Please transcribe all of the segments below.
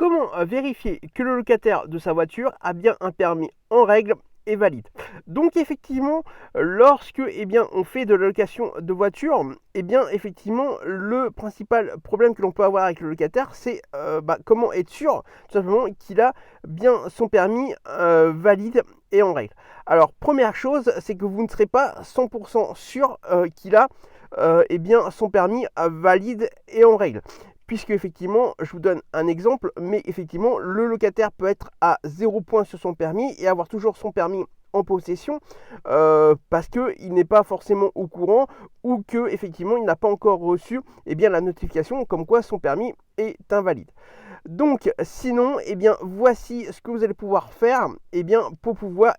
Comment vérifier que le locataire de sa voiture a bien un permis en règle et valide? Donc effectivement, lorsque on fait de la location de voiture, effectivement, le principal problème que l'on peut avoir avec le locataire, c'est comment être sûr tout simplement qu'il a bien son permis valide et en règle. Alors première chose, c'est que vous ne serez pas 100% sûr qu'il a son permis valide et en règle. Puisque effectivement, je vous donne un exemple, mais effectivement, le locataire peut être à 0 point sur son permis et avoir toujours son permis en possession parce qu'il n'est pas forcément au courant ou que effectivement il n'a pas encore reçu la notification comme quoi son permis est invalide. Donc sinon, voici ce que vous allez pouvoir faire pour pouvoir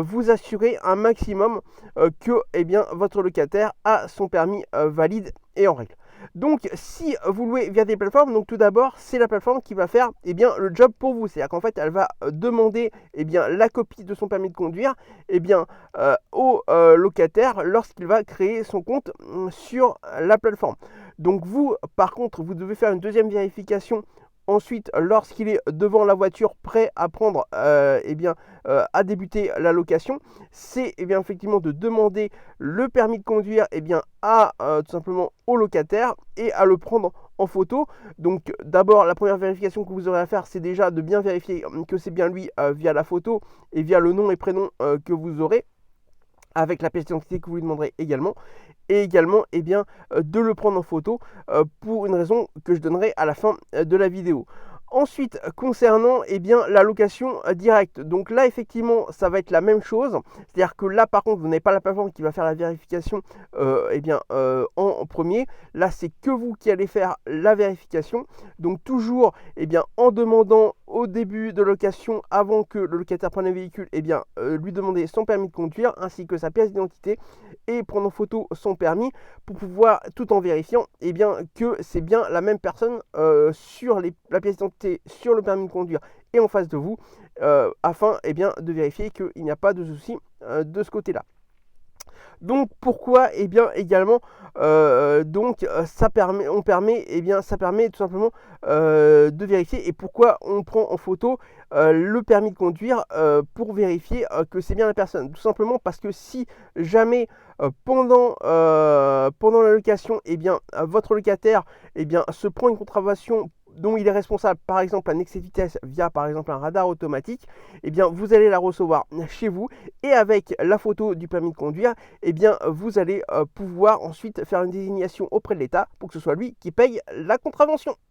vous assurer un maximum que votre locataire a son permis valide et en règle. Donc si vous louez via des plateformes, donc tout d'abord c'est la plateforme qui va faire le job pour vous. C'est-à-dire qu'en fait elle va demander la copie de son permis de conduire au locataire lorsqu'il va créer son compte sur la plateforme. Donc vous par contre vous devez faire une deuxième vérification. Ensuite, lorsqu'il est devant la voiture, prêt à prendre, à débuter la location, c'est effectivement de demander le permis de conduire à tout simplement au locataire et à le prendre en photo. Donc d'abord, la première vérification que vous aurez à faire, c'est déjà de bien vérifier que c'est bien lui via la photo et via le nom et prénom que vous aurez, avec la pièce d'identité que vous lui demanderez également, et également de le prendre en photo pour une raison que je donnerai à la fin de la vidéo. Ensuite, concernant la location directe, donc là effectivement ça va être la même chose, c'est-à-dire que là par contre vous n'avez pas la plateforme qui va faire la vérification en premier, là c'est que vous qui allez faire la vérification, donc toujours en demandant au début de location, avant que le locataire prenne le véhicule, lui demander son permis de conduire ainsi que sa pièce d'identité et prendre en photo son permis pour pouvoir, tout en vérifiant que c'est bien la même personne sur la pièce d'identité, sur le permis de conduire et en face de vous, afin de vérifier qu'il n'y a pas de souci de ce côté-là. Donc pourquoi également ça permet tout simplement de vérifier, et pourquoi on prend en photo le permis de conduire pour vérifier que c'est bien la personne. Tout simplement parce que si jamais pendant la location votre locataire se prend une contravention dont il est responsable, par exemple un excès de vitesse via par exemple un radar automatique, vous allez la recevoir chez vous, et avec la photo du permis de conduire, vous allez pouvoir ensuite faire une désignation auprès de l'État pour que ce soit lui qui paye la contravention.